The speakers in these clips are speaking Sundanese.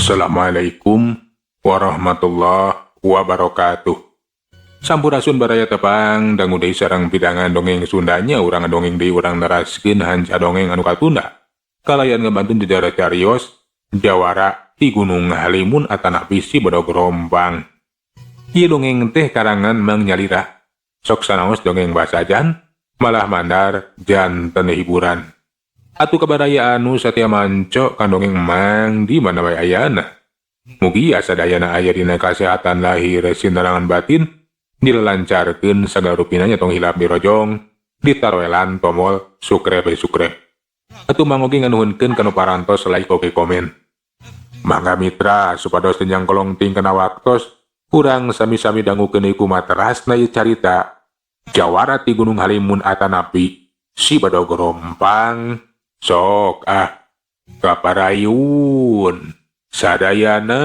Assalamualaikum warahmatullahi wabarakatuh. Sampurasun baraya tepang dangu deui sareng pidangan dongeng Sundanya urang dongeng deui urang neraskeun hanca dongeng anu katunda. Kalayan ngebantun jejareus carios Jawara di Gunung Halimun atana bisi Badog Rompang. Ieu dongeng teh karangan Mang Nyalira. Sok sanaos dongeng basajan malah mandar janten hiburan. Atuh kabaraya anu satia manco kandongeng Mang di mana wae ayana. Mugi asadayana aya dina kasehatan lahir sinarangan batin dilelancarkeun sagarupina tong hilap dirojong ditaroelan tomol sukre. Atuh mangogi nganuhunkeun kanu parantos like oke komen. Mangga mitra supados tenjang kolong ting kana waktos urang sami-sami dangukeun iku materasna ieu carita Jawara ti Gunung Halimun atanapi si Badog Rompang. Sok kaparayun sadayana.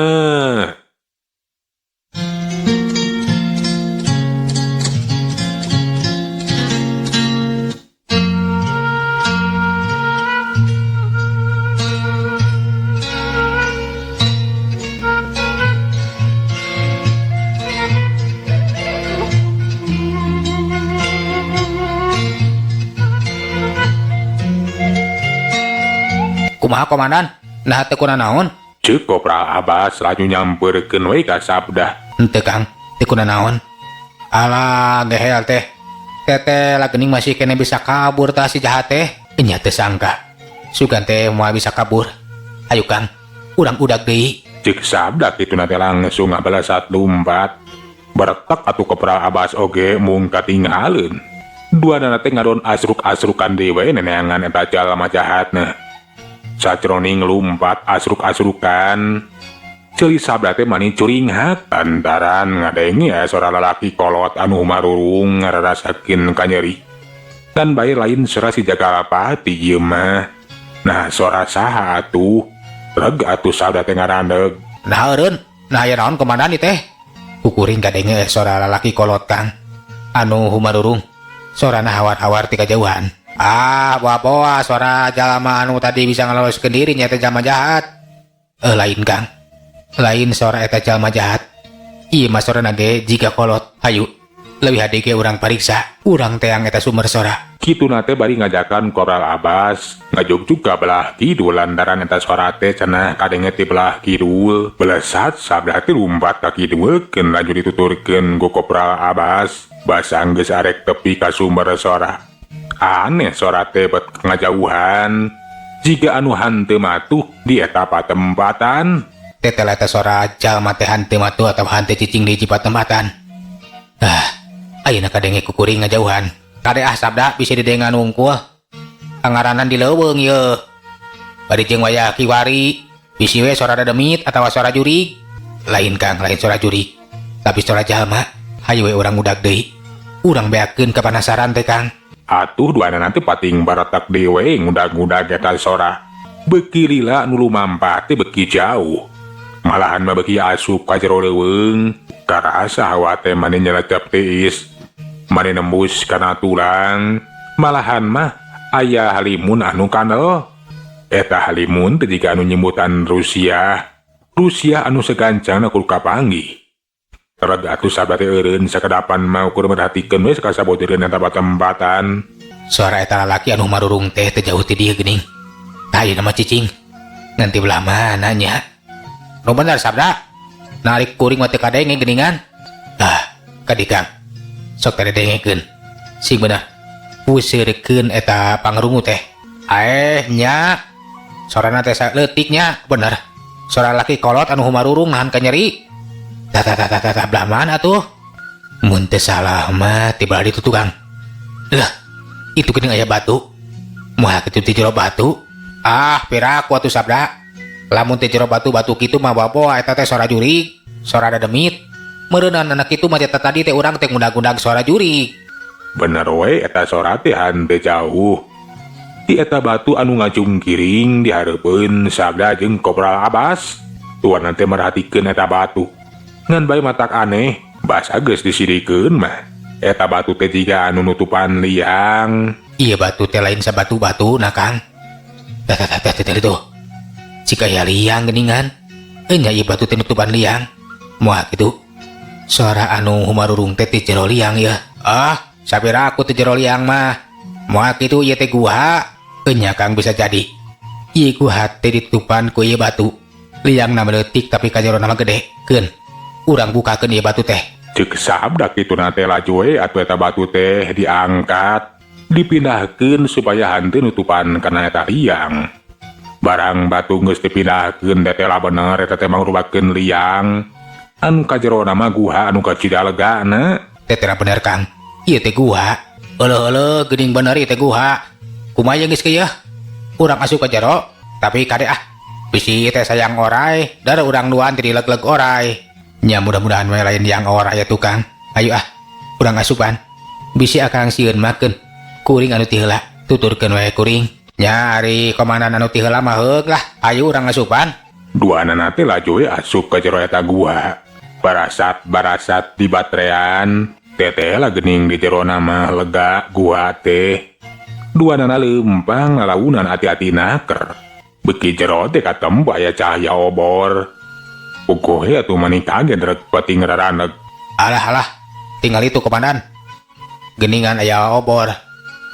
Kumaha komandan? Nah teu kunaon? Ceuk Kopral Abbas laju nyamperkeun we ka sabda. Henteu Kang, teu kunaon. Alah gehel teh. Teteh lagening masih kene bisa kabur tah si jahat teh. Nya teu sangka. Sugan teh moal bisa kabur. Ayo Kang, urang udag deui. Ceuk sabda kituna teh langsung ngabalasat lumpat. Baretak atuh Kopral Abbas oge mung katinggalin. Duanana teh ngadon asruk-asrukan deui neneangan eta jalma jahatna. Sacroning lumpat asruk-asrukan ceuli sabda teh mani curinghak antaran ngadenge sora lalaki kolot anu marurung ngararasakeun kanyeri. Dan bae lain sora si Jagalapati ieu mah. Nah sora saha atuh? Reg atuh sabda teh ngarandeg. Nah eureun, nah aya naon komandan ieu teh? Kukuring gadenge sora lalaki kolot Kang. Anu humarurung, sorana hawar-hawar ti kajauhan. Boa-boa suara jalma anu tadi bisa ngeloloskeun diri nya teh jalma jahat. Lain Kang. Lain suara eta jalma jahat. Ieu mah sorana ge jiga kolot. Hayu, leuwih hade ge urang pariksa. Urang teang eta sumber sora. Kituna teh bari ngajakan Kopral Abbas ngajugjug ka belah kidul lantaran eta suara teh cenah kadenge ti belah kidul. Belesat sabda teh lumpat ka kidulkeun lanjut dituturkeun ku Kopral Abbas. Basa geus arek tepi ka sumber sora. Aneh sora teh bet ngajauhan jika anu hanteu matuh di eta patempatan. Tetel eta sora jalma teh hanteu matuh atawa hanteu cicing di patempatan. Ayeuna kadenge kukuring ngajauhan. Kade sabda bisa didengan unggul. Angaranan di leuweung ieu. Bari jeung wayah kiwari bisi we sora dademit atawa sora jurig. Lain Kang, lain sora jurig. Tapi sora jalma hayu we urang udag deui. Urang beakeun kapanasaran teh Kang. Atuh duana nanti pating baratak dewe ngudag-ngudag eta sora. Beuki lila nu lumampah teh beuki jauh. Malahan mah beuki asup ka jero leuweung. Karasa hawa teh mane nyelecep tiis. Mane nembus kana tulang. Malahan mah aya halimun anu kanel. Eta halimun teh jiga anu nyebutan Rusia. Rusia anu segancangna kudu kapanggih. Reg atuh sabda teh eureun sakedapan mau kudu merhatikeun we sakasabotireun eta patempatan. Suara eta lalaki anu marurung teh teu jauh ti dieu geuning. Tah ieu nama cicing. Ngan ti belah mana nya? Nu bener sabda. Narik kuring mah teu kadenge geuningan. Kadi Kang. Sok teh dengekeun. Sing bener. Puseurekeun eta pangrungu teh. Nya. Sorana teh leutik nya, bener. Suara lalaki kolot anu marurung nahan kanyeri. Tah belah mana tuh? Mun teu salah mah ti belah ditu Kang. Lah, itu geuning aya batu. Moal kecup ti jero batu. Piraku atuh sabda. Lamun ti jero batu kitu mah bawa eta teh sora jurig, sora dademit. Meureunna anak kitu mah eta tadi teh urang teh ngundag-undag sora jurig. Bener we eta sora teh hanteu jauh. Ti eta batu anu ngajungkiring di hareupeun sabda jeung Kopral Abbas. Tuan teh merhatikeun eta batu. Ngan bae matak aneh, basa geus disidikeun mah. Eta batu teh jiga anu nutupan liang. Iya batu teh lain sabatu-batu nah Kang. Tah itu. Jika ya liang geningan. nya ieu batu teh nutupan liang. Moal kitu. Suara anu humarurung teh ti jero liang ya. Sabira aku ti jero liang mah. Moal kitu ieu teh guha. Nya Kang bisa jadi. Ieu guha teh ditutupan ku ieu batu. Liangna meleutik tapi ka jero nama gede. Keun. Urang bukakeun ieu batu teh. Cek sabda kitu nate laju atuh eta batu teh diangkat, dipindahkeun supaya hanteu nutupan kana eta liang. Barang batu geus dipindahkeun teh lah bener eta teh mangrubakeun liang. Anu ka jero nama guha anu ka cidalegana. Tetera bener Kang. Ieu teh guha. Heuleuk geuning bener ieu teh guha. Kumaha geus kieu? Urang asup ka jero, tapi kade bisi teh sayang oray, dar urang nuan ti leg-leg oray. Nya mudah-mudahan we lain yang oray atuh Kang. Ayo urang asupan. Bisi akang sieun makeun. Kuring anu ti heula, tuturkeun we kuring. Nya ari komandan anu ti heula mah heug lah. Ayo urang asupan. Duanana teh laju asup ka jero eta gua. Barasat di batrean, teteh lah gening di jero nama lega gua teh. Duanana lempang ngalaunan hati-hatina ker. Beki jero teh katempo aya cahaya obor. Pugohe atuh mani kaget rek pati ngararaneg. Alah, tinggal itu komandan. Geningan aya obor.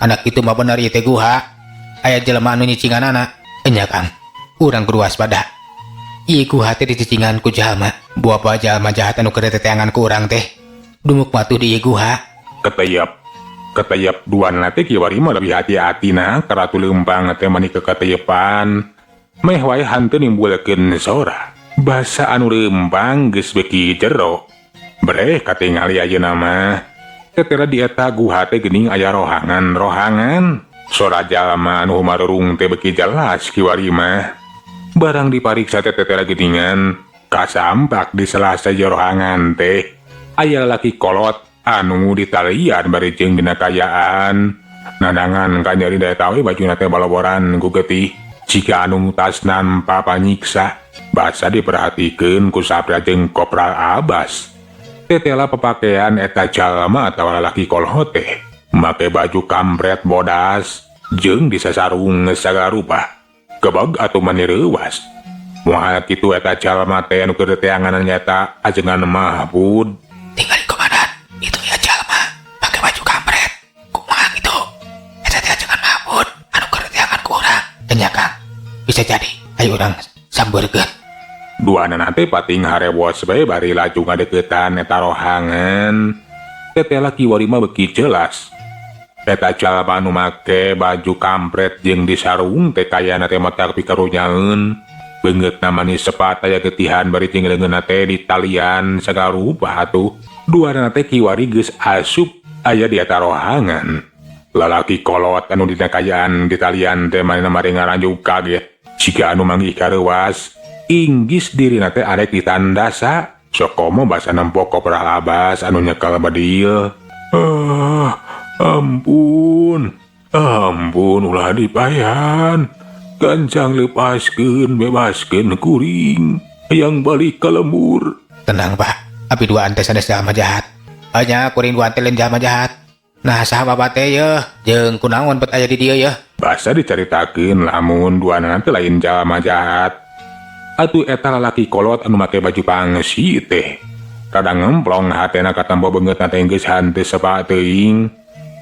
Anak itu mah bener ieu teh guha. Aya jelema anu nyicinganana. Nya Kang, urang kudu waspada. Ieu guha teh dicicingan ku jalma. Buapa jalma jahat anu keur teteangan ku urang teh. Dumuk matuh di ieu guha. Ketayap duanana teh kieu mah lebih hati-hatina karatu lempang teh mani keketeyepan. Meh wae hanteu nimbulkeun sora. Basa anu lempang geus beki jero. Breh katingali ayeuna mah. Tetera di eta guha teh geuning aya rohangan. Sora jalma anu humarurung teh beki jelas kiwari mah. Barang dipariksa teh tetera geuningan kasampak di salah saja rohangan teh aya laki kolot anu ditalian bari jeung dina kayaan. Nadangan ka nyari daya tahu bajuna teh baloboran ku getih. Jika anu tas nampa panyiksa, basa diperhatikeun ku Sabda jeung Kopral Abbas. Tetela pepakean eta jalma atawa lalaki kolot teh make baju kampret bodas jeung disasarung sagala rupa. Kebeg atuh mani reuwas. Moal kitu eta jalma teh anu keur teangan nyata ajengan Mahbud. Tinggali komandan, itu ya jalma pakai baju kampret. Kumaha gitu? Eta teh ajengan Mahbud anu keur teangan ku urang. Nya Kang, bisa jadi. Ayo urang sambeurkeun. Duanana teh pating harewos bae bari laju ngadeukeutan eta rohangan. Tetela kiwari mah beki jelas. Eta jalma anu make baju kampret jeung disarung teh kayana teh matak pikarunyaeun. Beungeutna manis sepat aya getihan bari jeung leungeunna teh ditalian sagala rupa atuh. Duanana teh kiwari geus asup aya di eta rohangan. Lalaki kolot anu dina kayaan ditalian teh manehna mari ngaranjuk kaget. Jika anu manggih kareuwas, inggis dirina teh arek ditandasa. Sokomo basa nempok Kopral Abbas anu nyekel badieu. Ampun ulah dipayan. Gancang lepaskeun bebaskeun kuring. Hayang balik ka lembur. Tenang Pak, abi duaan teh sanes jalma jahat. Hanya kuring duaan teh lain jalma jahat. Nah saha Bapak teh yeuh jeung kunaon bet aya di dieu yeuh. Basa dicaritakeun lamun duanana teh lain jalma jahat. Atuh eta lalaki kolot anu make baju pangsi teh. Rada ngemplong hatena katampo beungeutna teh geus hanteu sepa teuing.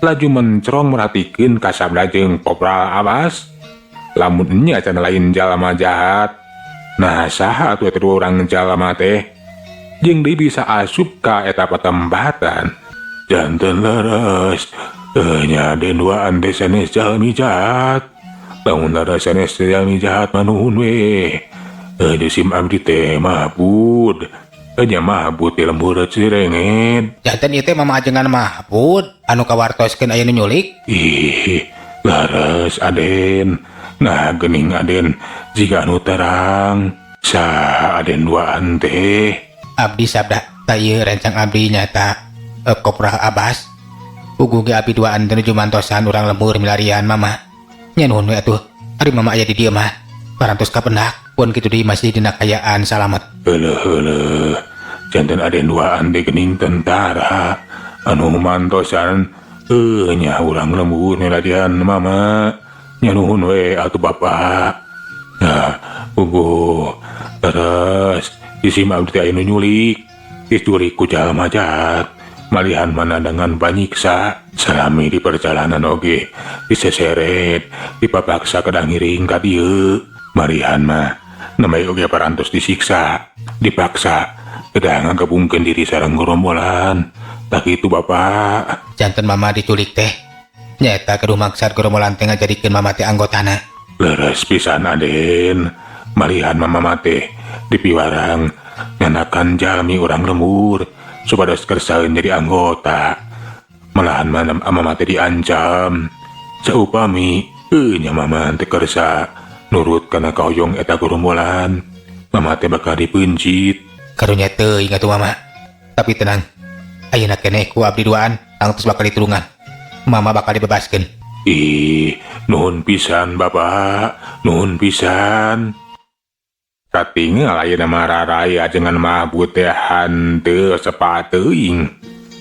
Laju mencrong merhatikeun ka Sabda jeung Kopral Abbas. Lamun nya can lain jalma jahat. Nah saha atuh eta urang jalma teh jeung deui bisa asup ka eta patempatan. Janten leres. Nya den duaan teh sanes jalmi jahat. Lamun ada sanes jalmi jahat manuhun we. Dusim abdi teh Mahbud. Nya Mahbud teh lembur cirenget. Janten ieu teh mama ajengan Mahbud anu kawartoskeun aya nu nyulik. Ih, laras Aden. Nah geuning Aden jika anu terang. Saha Aden duaan teh? Abdi Sabda, ta ieu rencang abdi nyata Kopral Abbas. Ugu ge abdi duaan teh nuju mantosan urang lembur milarian mama. Nya nuhun we atuh. Ari mama aya di dieu mah. Parantos ka pendak pun kitu deui masih dina kayaan salamet. Heueuh. Janten Aden duaan teh geuning tentara anu mantosan. Nya urang lembur milarian mama. Nya nuhun we atuh Bapak. Nah, ugu Terus isi abdi aya nu nyulik diculik ku jalma jahat malihan mana dengan banyiksa salami di perjalanan oge diseseret dipapaksa kedang ngiring ka dieu marihan mah namai oge parantos disiksa dipaksa kedang ngagabungkeun diri sareng gerombolan tak itu bapak. Janten mama diculik teh nyaeta keduh maksad gerombolan teh ngajadikeun mama teh anggotana. Leres pisan Aden malihan mama mate dipiwarang nganakan jalmi orang lembur supados kersaeun jadi anggota malahan manam mama teh diancam saupami nya mama teh kersa nurut kana kahoyong eta gerombolan mama teh bakal dipeunjit. Karunya teuing atuh mama, tapi tenang ayeuna keneh ku abdi duaan tangtus bakal ditulungan mama bakal dibebaskeun. Ih nuhun pisan bapak nuhun pisan. Katinggal ayeuna mararai ajengan mabut teh hanteu sepateuing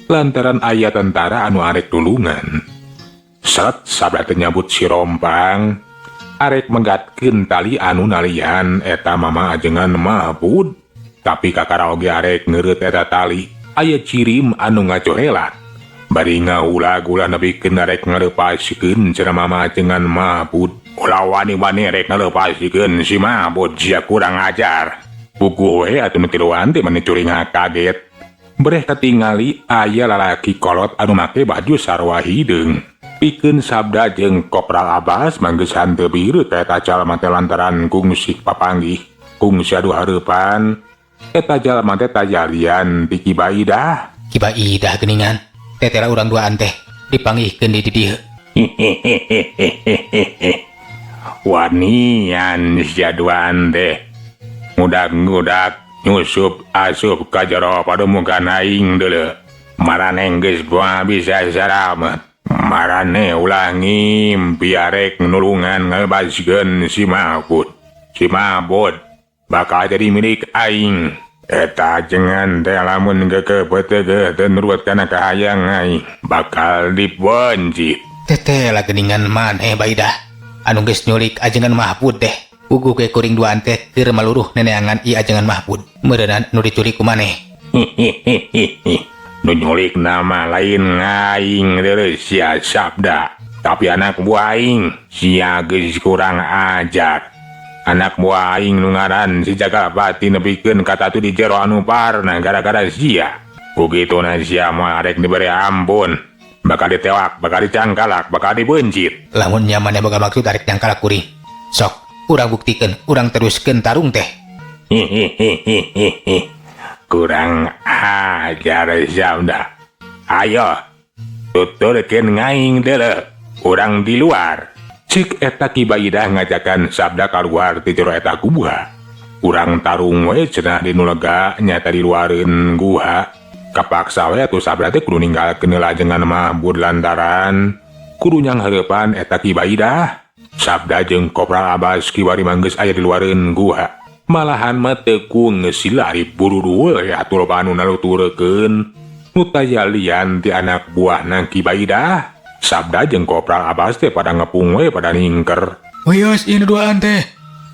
lantaran aya tentara anu arek tulungan. Set sabda teh nyabut si Rompang arek menggatkeun tali anu nalian eta mama ajengan mabut tapi kakara oge arek ngeureut eta tali aya cirim anu ngacohelat bari ngaulag-ulah nepikeun arek ngalepaskeun cenah mama ajengan mabut. Ulah wani-wani rek ngalepaskeun si mabut sia kurang ajar. Puguh we atuh nu tiluan teh mani curi ngakaget. Bereh katingali aya lalaki kolot anu make baju sarua hideung. Pikeun sabda jeung Kopral Abbas manggeus hanteu biru ka eta jalma teh lantaran kungsik papanggih. Kungsi adu hareupan eta jalma teh tajalian ti Ki Baidah. Ki Baidah geuningan tetela urang duaan teh dipanggihkeun di dieu. Wanian jaduan teh ngudak-ngudak nyusup asup ka jero pademukan aing deuleu maraneh geus moal bisa saramet maraneh ulah ngimpi arek nulungan ngebaskeun si mabut bakal jadi milik aing eta jengan teh lamun gekepeteuh teu nurut kana kahayang aing bakal dipeunjit. Tetela geuningan maneh Baidah anu geus nyulik ajengan Mahfud teh ugu ke kuring duaan teh keur maluruh neneangan ieu ajengan Mahfud meureunna nu diculik ku maneh. Nu nyulik nama lain aing deuleu sia sabda tapi anak buah aing sia geus kurang ajar. Anak buah aing nu ngaran si Jagapati nepikeun katatu di jero anu parna gara-gara sia kugituna sia moal arek dibere ampun bakal ditewak, bakal dicangkalak, bakal dibeunjit. Lamun nyamannya boga maksud arek nyangkalak kuring. Sok, urang buktikeun, urang teruskeun tarung teh. Kurang ajar sabda. Ayo, tuturkeun ngaing deuleu, urang di luar. Cik eta Ki Baidah ngajakan sabda kaluar ti jero eta gua. Urang tarung we cenah dinu lega nyata di luareun gua. Kapaksa we atuh sabda teh kudu ninggalkeun lajengan mabut lantaran kudu nyang hareupan eta Ki Baidah. Sabda jeung Kopral Abbas kiwari manggeus aya di luareun gua. Malahan mah teu geus silari buru-buru we atuh loba anu naluturkeun nu tajalian ti anak buahna Ki Baidah. Sabda jeung Kopral Abbas teh pada ngepung we pada ningker. Wios ieu duaan teh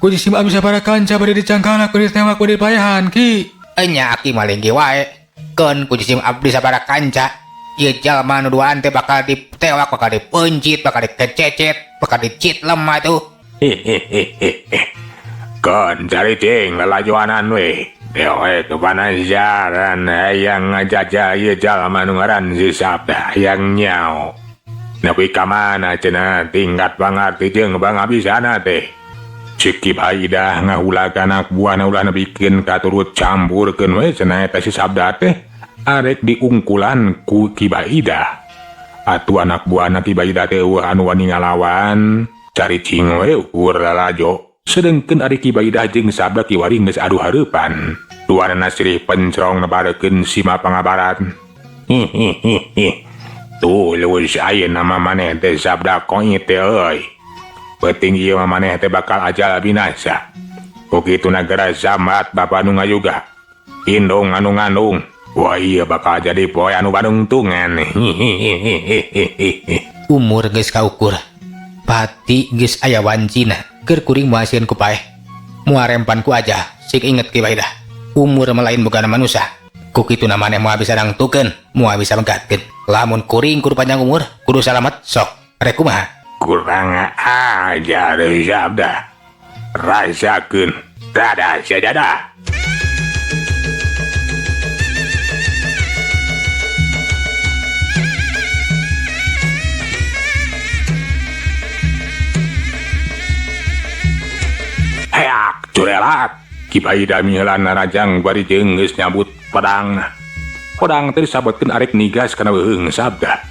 ku jisim abdi sabaraha kanca bade dicangkalak bade ditewak bade dipayahan Ki. Nya Ki malinggi wae. Keun ku jisim abdi sabaraha kanca ieu jalma nu duaan teh bakal ditewak bakal dipeunjit bakal dikececet bakal dicit lemah tuh. Kon cari ting lalajuanan we dewe kepanasaran hayang ngajajah ieu jalma nu ngaran si Sabda hayang nyao nepi ka mana cenah tingkat pangarti jeung pangabisana teh. Cik Ki Baidah ngahulag anak buahna ulah nepikeun katurut campurkeun we cenah eta si Sabda teh arek diungkulan ku Ki Baidah. Atuh anak buahna Ki Baidah teh anu wani ngalawan caricing we ukur lalajo. Sedengkeun ari Ki Baidah jeung Sabda kiwari geus adu hareupan. Duanana sirih pencrong nebarekeun sima pangabaran. Tulus ayeuna maneh teh Sabda koit teh euy. Penting ieu maneh teh bakal ajal binasa. Kukitu nagara zamat bapa nu ngayuga. Indung anu ngandung. Wah iya bakal jadi poe anu badungtungan. Umur geus kaukur. Pati geus aya wancina. Keur kuring moasieun ku paeh. Muarempanku aja sik inget Ki Baidah. Umur melain bukan manusia. Ku kitu namanya moal bisa nangtukeun, moal bisa menggatkeun. Lamun kuring kudu panjang umur, kudu salamet sok. Rek kumaha? Kurang ajar sabda. Rasakeun tada sajada. Heak curelat. Ki Baidah miheulana rajang bari jeung geus nyabut pedang. Pedang teh disabetkeun arek nigas kana beuheung sabda.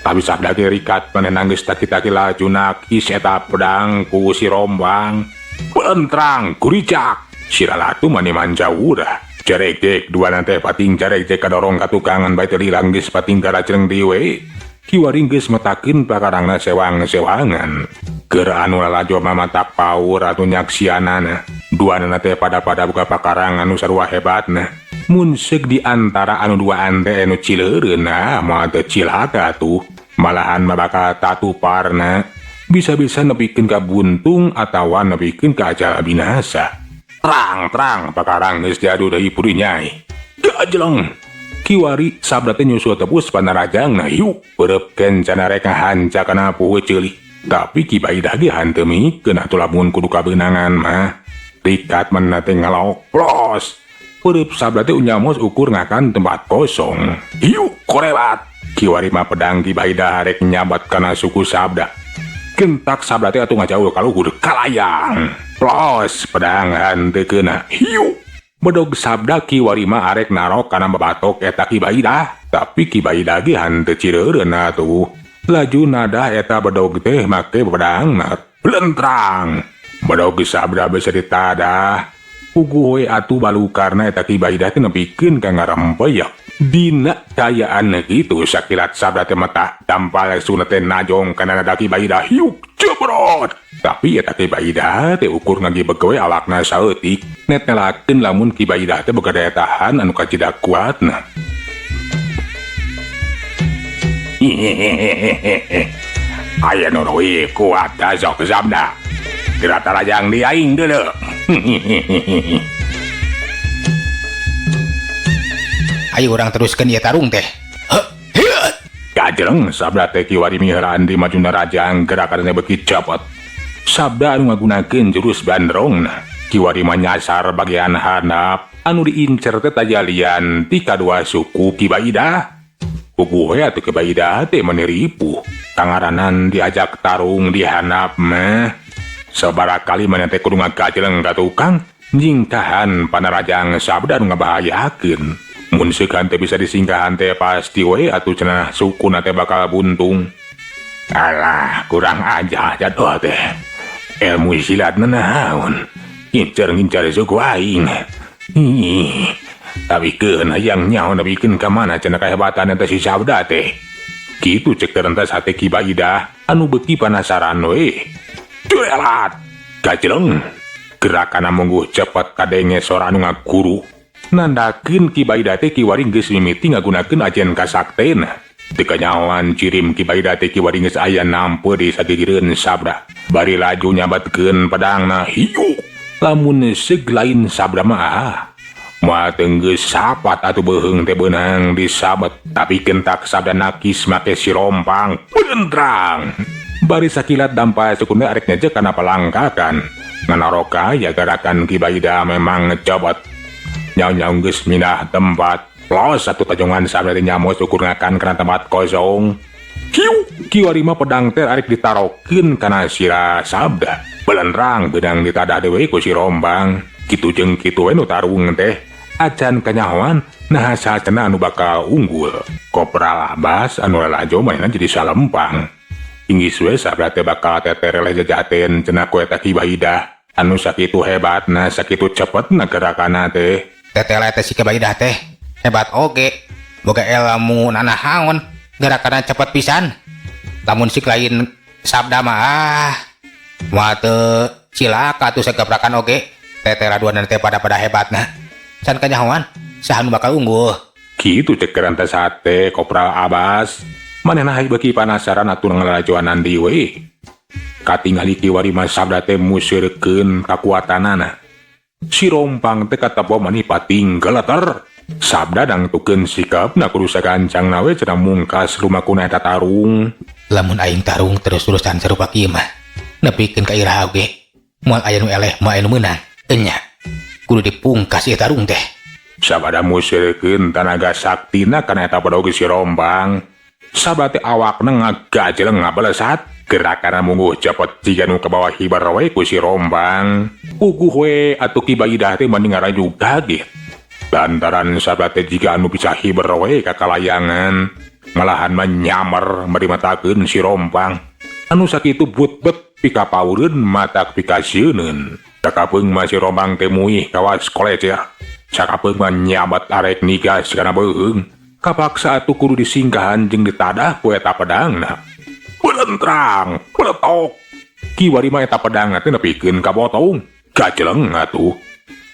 Tapi sabda ge rikat manehna geus taki-taki lajuna kis eta pedang ku si Rombang. Pelentrang kuricak. Si Ralatu maneh manjau dah. Jarek-jek duana teh pating jarek-jek kadorong ka tukangan bae teu lilang geus pating karajeng diwe. Ki Waring geus metakeun pakarangna sewang-sewangan. Keur anu lalajo mamatak paur atuh nyaksianana. Duana teh pada buka pakarang anu sarua hebatna. Mun seug di antara anu duaan teh anu cileureunna moal teu cilaka atuh. Malahan mah bakal tatuparna. Bisa-bisa nepikeun ka buntung atawa nepikeun ka ajal binasa. Terang pakarang geus jadu deui puri nyai. Dajeleng. Ki Wari sabda teh nyusul tepus panarajangna hiu beureup can rek ngahanca kana pueuh ceuli. Tapi Ki Baidah ge hanteu mikeun atuh lamun kudu kabeunangan mah. Rikat manehna teh ngalaok plos. Beureup sabda teh unyamos ukur ngakan tempat kosong. Hiu korebat. Ki Wari mah pedang Ki Baidah rek nyabat kana suku sabda. Kentak sabda teh atuh ngajauh ka luhur kalayang. Plos pedang hanteu keuna. Hiu. Bedog sabda Ki Wari mah arek narok kana babatok eta Ki Baidah. Tapi Ki Baidah ge hanteu cireureunna atuh. Laju nada eta bedog teh make pedangna pelentrang. Bedog sabda bisa ditadah. Puguh we atuh balukarna eta Ki Baidah teh nepikeun ka ngarempeyek. Dina kayaan kitu sakilat sabda teh mata dampal sunat teh najong kana nada Ki Baidah hiuk cebrot. Tapi eta Ki Baidah teh ukur ngagibeuk we awakna saeutik. Net nelakeun lamun Ki Baidah teh boga daya tahan anu kacidak kuatna. Aya nu leuwih kuat da sok sabda. Gerata rajang di aing deuleu. Ayo urang teruskeun ieu tarung teh. Kajeleng sabda teh Ki Wari miheuraan di majuna rajang gerakanna beuki cepet. Sabda anu ngagunakeun jurus bandrongna. Ki Wari mah nyasar bagian handap anu diincer teh tajalian ti kadua suku Ki Baidah. Puguh we atuh Ki Baidah teh meniripu. Kangaranan diajak tarung di handap mah. Sabarakali maneh teh kudu ngakajeleng ka tukang nyingkahan panarajang sabda anu ngabahayakeun. Mun seukeun teh bisa disingkahan teh pasti we atuh cenah sukuna teh bakal buntung. Alah, kurang aja jatuh teh. Ilmu silatna naon? Ngincer-ngincer suku aing. Tapi keun hayang nyaho nepikeun ka mana cenah kahebatan eta si sabda teh. Kitu cek terentas hate Ki Baidah anu beuki panasaran we. Cuelat. Kajeleng. Gerakanna mungguh cepet kadenge sora anu ngaguru. Nandakeun Ki Baidah teh Ki Wari geus mimiti ngagunakeun ajen kasaktena. Teu kanyahoan cirim Ki Baidah teh Ki Wari geus aya nampeu di sagigireun sabda. Bari laju nyabatkeun pedangna hiu. Lamun seug lain sabda mah moal teu geus sapat atuh beuheung teh beunang disabet. Tapi kentak sabda nakis make si Rompang pelentrang. Bari sakilat dampal sukuna arek nyejek kana palangkakan. Nganaroka ya gerakan Ki Baidah memang ngecobot. Nyaw-nyaw geus mindah tempat. Plos satu tajongan sabda teh nyamos ukur ngakan kana tempat kosong. Hiu. Ki Wari mah pedang teh arek ditarokeun kana sira sabda. Belenrang beunang ditadah deui ku si Rombang. Kitu jeung kitu we nu tarung teh acan kanyahoan nah sacenah anu bakal unggul. Kopral Abbas anu lalajo mainan jadi salempang. Inggis we sabda teh bakal tetereleh jajaten cenah ku eta Ki Baidah. Anu sakitu hebatna sakitu cepetna gerakanna teh. Tetele teh si Ki Baidah teh hebat oge. Boga ilmu nanahaun gerakanna cepet pisan. Lamun sik lain sabda mah moal teu cilaka atuh sagebrakan oge. Tetela duana teh pada hebatna. Can kanyahoan saha nu bakal unggul. Kitu cek kerantas hate Kopral Abbas. Manehna hayang beuki panasaran atuh ngalajoanan di we. Katingali Ki Wari mah sabda teh musirkeun kakuatanana. Si Rompang teh katabo manipa tinggal ter. Sabda dang tukeun sikap na kudu sagancang nawe cenah mungkas lumakuna eta tarung. Lamun aing tarung terus-terusan serupa kieu mah nepikeun ka iraha oge moal aya nu eleh mah aya nu meunang enya kudu dipungkas ieu tarung teh. Sabada musirkeun tanaga saktina kana eta bodoh si Rombang. Sabda teh awakna ngagajleng ngabalesat gerakanna mungguh cepet jiga nu ka bawah hibar we ku si Rombang. Puguh we atuh Ki Baidah teh mending ngarajuk kaget. Lantaran sabda teh jiga anu bisa hibar we ka kalayangan malahan menyamar merimatakeun si Rombang. Anu sakitu but-bet pikapaureun matak pikasieun. Sakapeung mah si Rombang teh muih kawas kolecer. Sakapeung mah nyabat arek nigas kana beuheung. Kapaksa atuh kudu disinggahan jeung ditadah ku eta pedangna. Belentrang, beletok. Kiwari mah eta pedang teh nepikeun ka botong. Gajleng atuh.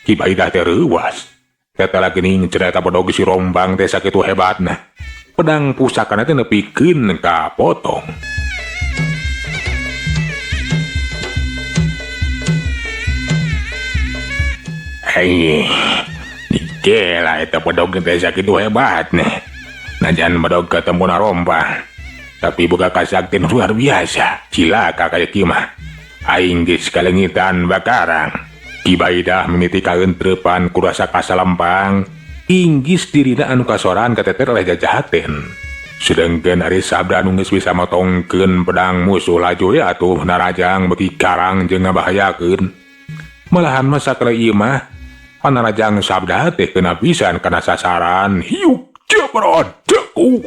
Ki Baidah teh reuwas. Tetela geuning cenah eta bodoh si Rombang teh sakitu hebatna. Pedang pusakana teh nepikeun ka potong. Hei, dikela eta bodoh teh sakitu hebatna. Najan bodoh ketemu na Rombang. Tapi boga kasaktin luar biasa. Cilaka kaya kieu mah. Aing geus kalengitan bakarang. Ki Baidah mimiti kaeuntreupan ku rasa kasalempang. Inggis dirina anu kasoran kateter oleh jajahaten. Sedengkeun ari sabda anu geus bisa motongkeun pedang musuh laju ya atuh narajang beki karang jeung ngabahayakeun. Malahan masa kala ieu mah panarajang sabda teh kena pisan kana sasaran. Hiuk jebrod deku.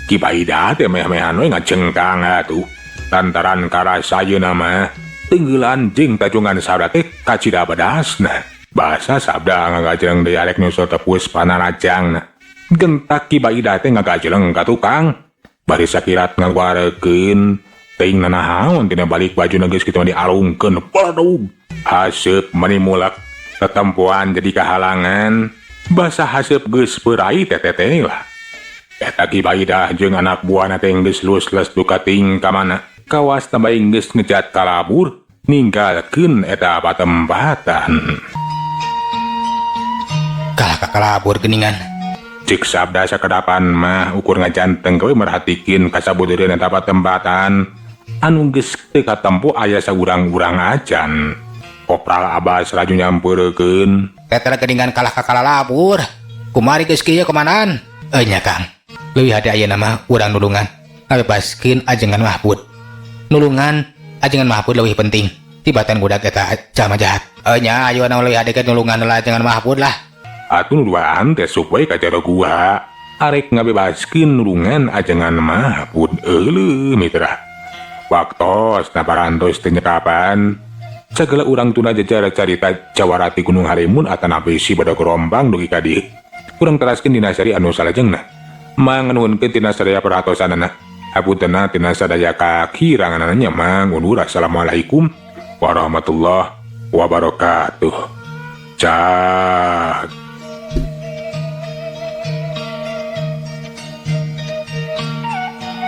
Ki Baidah teh meh-mehan we ngacengkang atuh. Lantaran karasayeuna mah tenggelan jeung tajungan sabda teh kacida bedasna. Bahasa sabda ngagajleng deui arek nu tepus panarajangna. Gentak Ki Baidah teh ngagajleng ka tukang. Bari sakirat ngaguarekeun teuing nanahaon tina balik bajuna geus kitu dialungkeun. Paradug. Haseup manimulak tetempuan jadi kahalangan. Basa haseup geus beurai teteh lah. Eta Ki Baidah jeung anak buahna teh geus lus-lus duka ting ka mana. Kawas tambah geus ngejat kalabur ninggalkeun eta patempatan. Kalah ka kalabur geuningan. Cik sabda sakedapan mah ukur ngajanteng we merhatikeun kasabudeureuan eta patempatan. Anu geus teu katempo aya saurang-urang acan. Kopral Abbas raju nyampeurkeun. Tetela geuningan kalah ka kalabur. Kumari geus kieu komandan. Nya Kang. Leuwih hade ayeuna mah urang nulungan ngabebaskeun ajengan Mahmud. Nulungan ajengan Mahmud leuwih penting tibatan budak eta jalma jahat. Nya ayeuna leuwih hade ke nulungan ajengan Mahmud lah. Atuh nuduaan teh supaya ka jero gua arek ngabebaskeun nulungan ajengan Mahmud euleuh mitra. Waktos na parantos teu nyekapan sagala urang tuna jajar carita Jawarati Gunung Harimun atanapi si badak Rombang dugi ka dieu. Urang teraskeun dina sari anu salajengna. Manganuhunkeun tina sadaya perhatosanana. Hapuntenna tina sadaya kakiranganna nya mangundur. Assalamualaikum warahmatullahi wabarakatuh. Ciao.